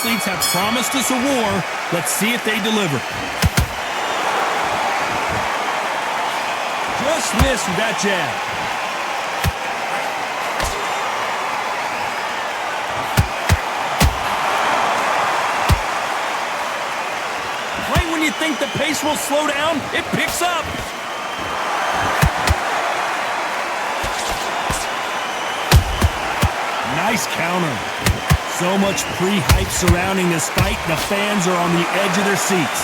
athletes have promised us a war. Let's see if they deliver. Just missed with that jab. Right when you think the pace will slow down, it picks up. Nice counter. So much pre-hype surrounding this fight, the fans are on the edge of their seats.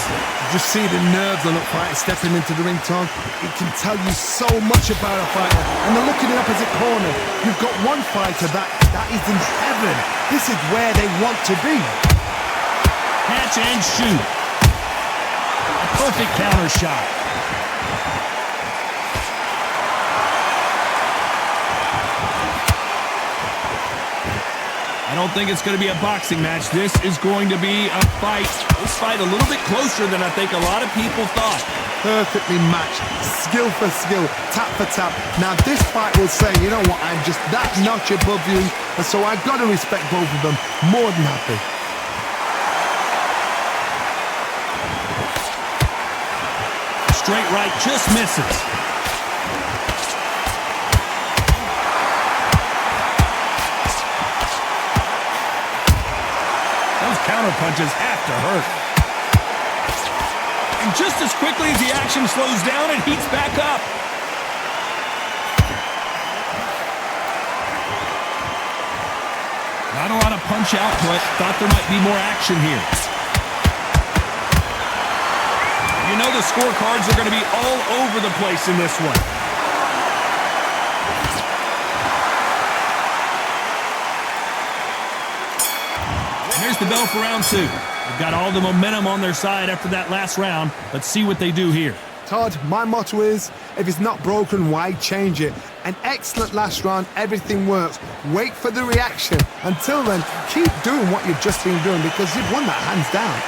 Just see the nerves on a fighter stepping into the ring, Tom. It can tell you so much about a fighter. And then look at the opposite corner. You've got one fighter that is in heaven. This is where they want to be. Catch and shoot. A perfect counter shot. I don't think it's going to be a boxing match. This is going to be a fight. This fight a little bit closer than I think a lot of people thought. Perfectly matched, skill for skill, tap for tap. Now this fight will say, you know what, I'm just that notch above you, and so I've got to respect both of them. More than happy. Straight right just misses. Counter punches have to hurt. And just as quickly as the action slows down, it heats back up. Not a lot of punch output. Thought there might be more action here. You know the scorecards are going to be all over the place in this one. Here's the bell for round two. They've got all the momentum on their side after that last round. Let's see what they do here. Todd, my motto is, if it's not broken, why change it? An excellent last round, everything works. Wait for the reaction. Until then, keep doing what you've just been doing because you've won that hands down.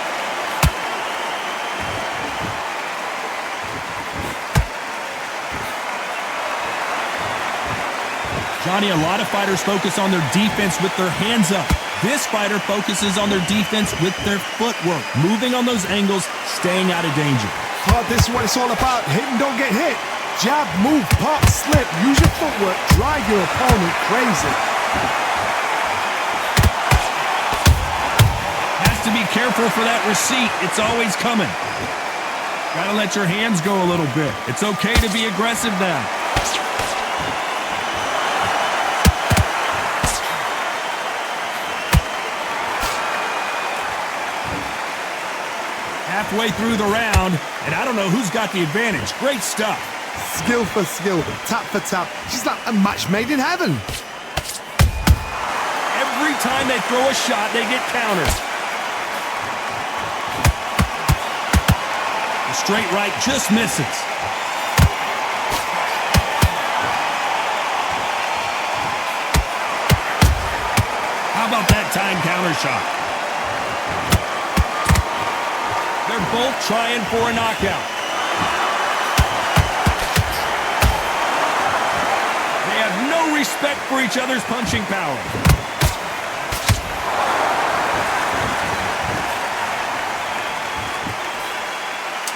Johnny, a lot of fighters focus on their defense with their hands up. This fighter focuses on their defense with their footwork, moving on those angles, staying out of danger. Todd, this is what it's all about. Hit and don't get hit. Jab, move, pop, slip. Use your footwork. Drive your opponent crazy. Has to be careful for that receipt. It's always coming. Gotta let your hands go a little bit. It's okay to be aggressive now. Halfway through the round, and I don't know who's got the advantage. Great stuff. Skill for skill, tap for tap. She's like a match made in heaven. Every time they throw a shot, they get countered. The straight right just misses. How about that time counter shot? They're both trying for a knockout. They have no respect for each other's punching power.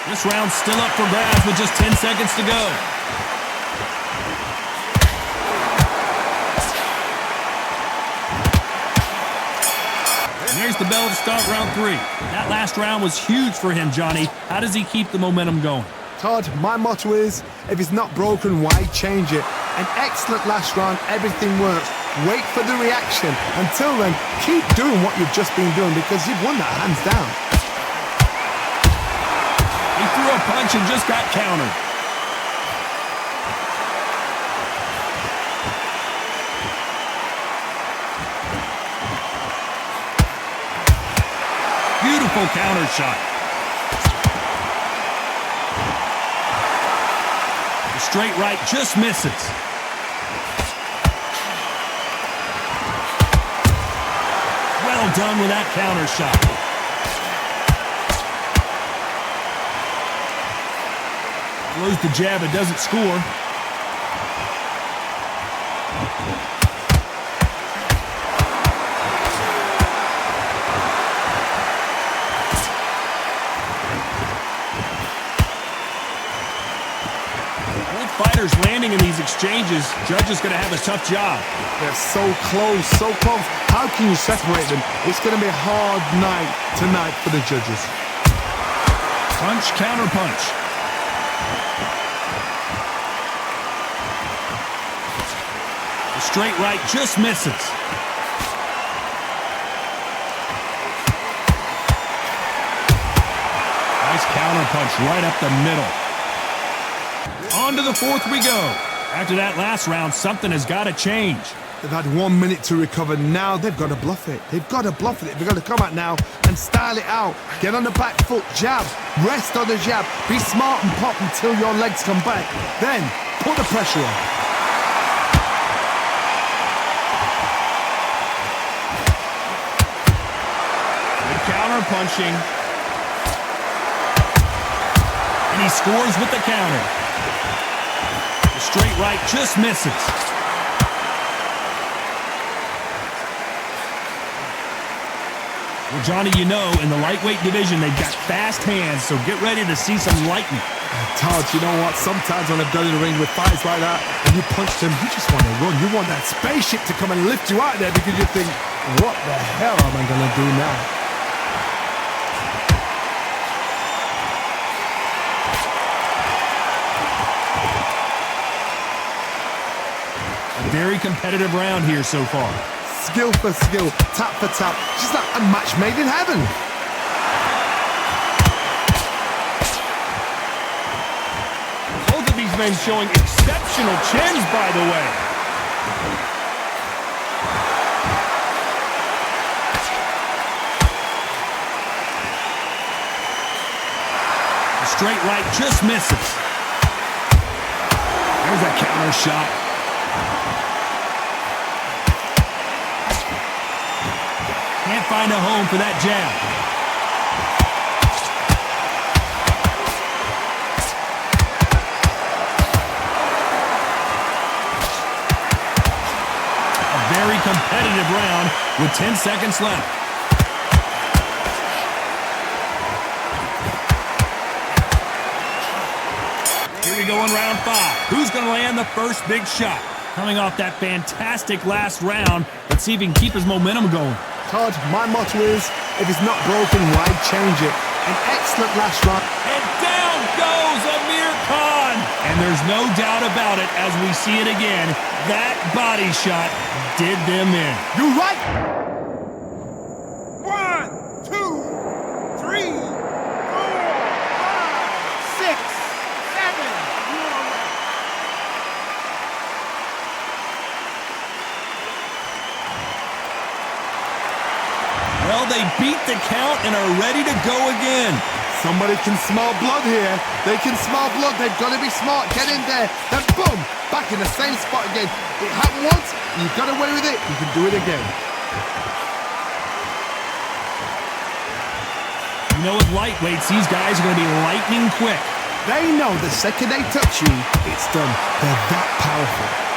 This round's still up for grabs with just 10 seconds to go. There's the bell to start round three. That last round was huge for him, Johnny. How does he keep the momentum going? Todd, my motto is, if it's not broken, why change it? An excellent last round, everything works. Wait for the reaction. Until then, keep doing what you've just been doing because you've won that hands down. He threw a punch and just got countered. Beautiful counter shot. The straight right just misses. Well done with that counter shot. Throws the jab, it doesn't score. winning in these exchanges. Judge is going to have a tough job. They're so close, so close. How can you separate them? It's going to be a hard night tonight for the judges. Punch, counter punch. The straight right just misses. Nice counter punch right up the middle. On to the fourth we go. After that last round, something has got to change. They've had 1 minute to recover. Now they've got to bluff it. They've got to bluff it. They've got to come out now and style it out. Get on the back foot, jab, rest on the jab. Be smart and pop until your legs come back. Then put the pressure on. Good counter punching. And he scores with the counter. The straight right just misses. Well, Johnny, you know, in the lightweight division, they've got fast hands, so get ready to see some lightning. Todd, you know what? Sometimes when I've gone in the ring with fights like that, and you punch them, you just want to run. You want that spaceship to come and lift you out there because you think, what the hell am I going to do now? A very competitive round here so far. Skill for skill, tap for tap, just like a match made in heaven. Both of these men showing exceptional chins, by the way. The straight right just misses. There's a counter shot. Can't find a home for that jab. A very competitive round with 10 seconds left. Here we go in round 5. Who's going to land the first big shot? Coming off that fantastic last round, let's see if he can keep his momentum going. Todd, my motto is, if it's not broken, why change it? An excellent last round. And down goes Amir Khan. And there's no doubt about it as we see it again. That body shot did them in. You're right. 1, 2, 3, 4, 5, 6, 7. Well, they beat the count and are ready to go again. Somebody can smell blood here. They can smell blood. They've got to be smart. Get in there. Then boom, back in the same spot again. It happened once. You've got away with it. You can do it again. You know, with lightweights, these guys are going to be lightning quick. They know the second they touch you, it's done. They're that powerful.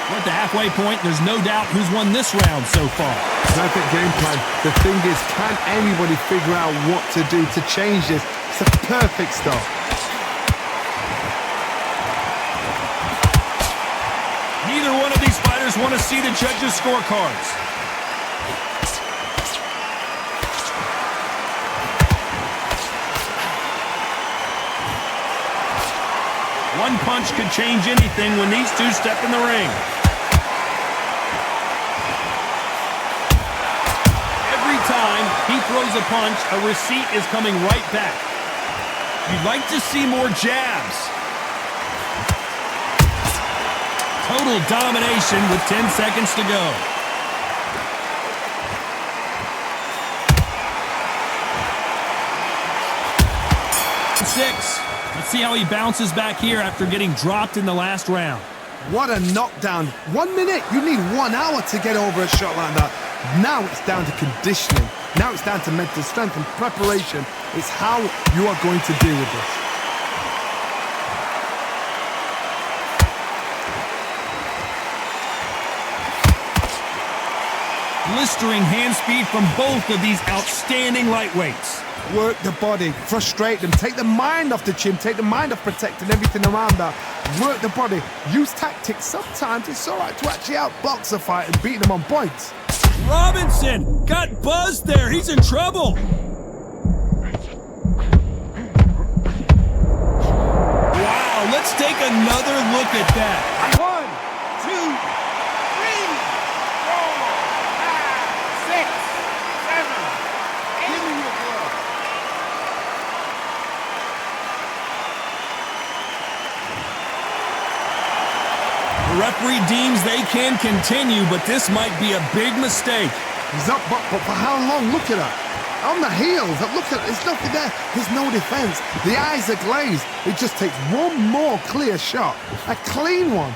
We're at the halfway point. There's no doubt who's won this round so far. Perfect game plan. The thing is, can anybody figure out what to do to change this? It's a perfect start. Neither one of these fighters want to see the judges' scorecards. One punch could change anything when these two step in the ring. Every time he throws a punch, a receipt is coming right back. You'd like to see more jabs. Total domination with 10 seconds to go. Six. Let's see how he bounces back here after getting dropped in the last round. What a knockdown. 1 minute. You need 1 hour to get over a shot like that. Now it's down to conditioning. Now it's down to mental strength and preparation. It's how you are going to deal with this. Blistering hand speed from both of these outstanding lightweights. Work the body, frustrate them, take the mind off the chin, take the mind off protecting everything around that. Work the body, use tactics. Sometimes it's all right to actually outbox a fight and beat them on points. Robinson got buzzed there. He's in trouble. Wow, let's take another look at that. 1, 2, 3, 4, 5, 6, 7, 8. Give me your glove. The referee deems they can continue, but this might be a big mistake. He's up, but for how long? Look at that. On the heels, look at it. There's nothing there. There's no defense. The eyes are glazed. It just takes one more clear shot. A clean one.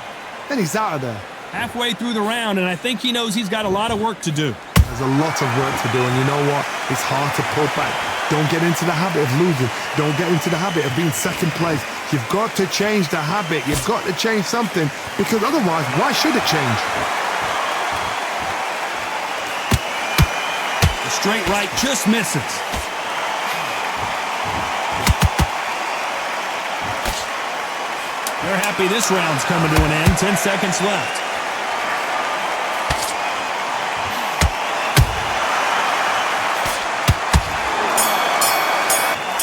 Then he's out of there. Halfway through the round, and I think he knows he's got a lot of work to do. There's a lot of work to do, and you know what? It's hard to pull back. Don't get into the habit of losing. Don't get into the habit of being second place. You've got to change the habit. You've got to change something, because otherwise, why should it change? The straight right just misses. They're happy this round's coming to an end. 10 seconds left.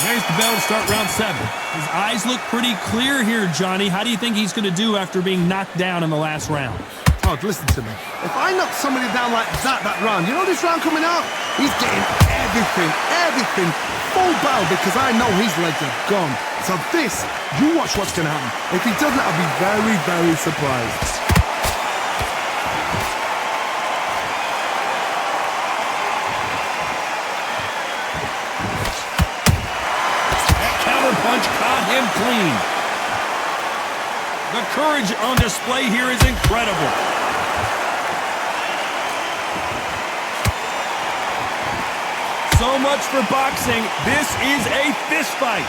There's the bell to start round 7. His eyes look pretty clear here, Johnny. How do you think he's going to do after being knocked down in the last round? Todd, listen to me. If I knock somebody down like that round, you know this round coming out? He's getting everything full barrel, because I know his legs are gone. So this, you watch what's going to happen. If he doesn't, I'll be very, very surprised. Punch caught him clean. The courage on display here is incredible. So much for boxing. This is a fist fight.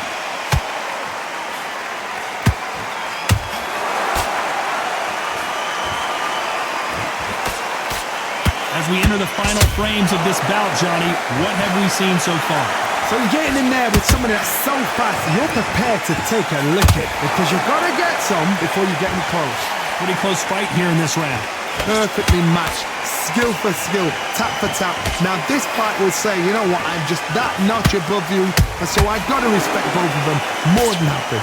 As we enter the final frames of this bout, Johnny, what have we seen so far? So you're getting in there with somebody that's so fast, you're prepared to take a licking, because you've got to get some before you get in close. Pretty close fight here in this round. Perfectly matched, skill for skill, tap for tap. Now this fight will say, you know what, I'm just that notch above you, and so I've got to respect both of them more than happy.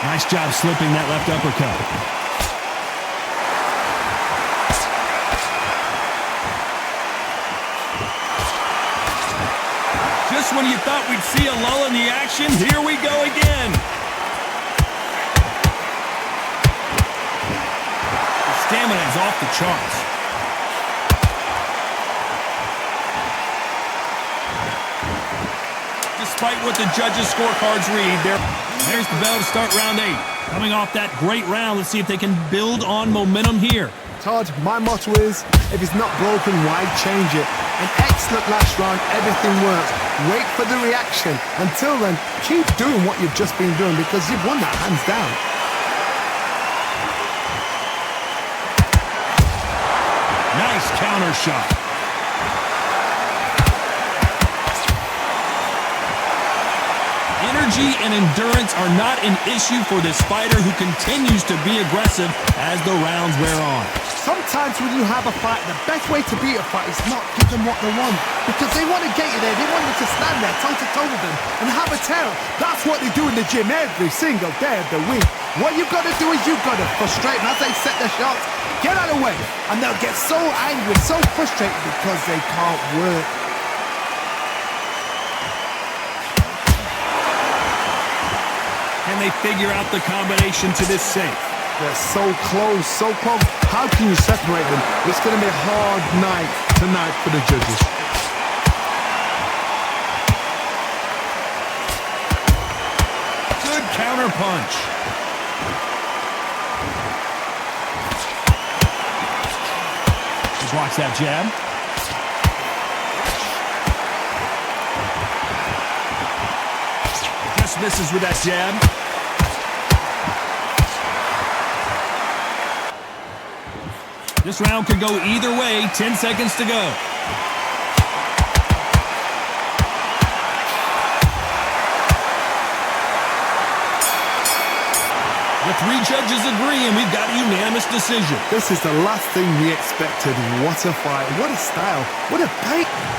Nice job slipping that left uppercut. Just when you thought we'd see a lull in the action, here we go again. The stamina is off the charts. Despite what the judges' scorecards read, there's the bell to start round 8. Coming off that great round, let's see if they can build on momentum here. Todd, my motto is, if it's not broken, why change it? An excellent last round, everything works. Wait for the reaction. Until then, keep doing what you've just been doing, because you've won that hands down. Nice counter shot. Energy and endurance are not an issue for this fighter, who continues to be aggressive as the rounds wear on. Sometimes when you have a fight, the best way to beat a fight is not give them what they want, because they want to get you there. They want you to stand there toe-to-toe with them and have a tear. That's what they do in the gym every single day of the week. What you've got to do is you've got to frustrate them as they set their shots. Get out of the way, and they'll get so angry, so frustrated because they can't work. Can they figure out the combination to this safe? They're so close, so close. How can you separate them? It's going to be a hard night tonight for the judges. Good counter punch. Just watch that jab. Just misses with that jab. This round could go either way. 10 seconds to go. The three judges agree, and we've got a unanimous decision. This is the last thing we expected. What a fight. What a style. What a pace.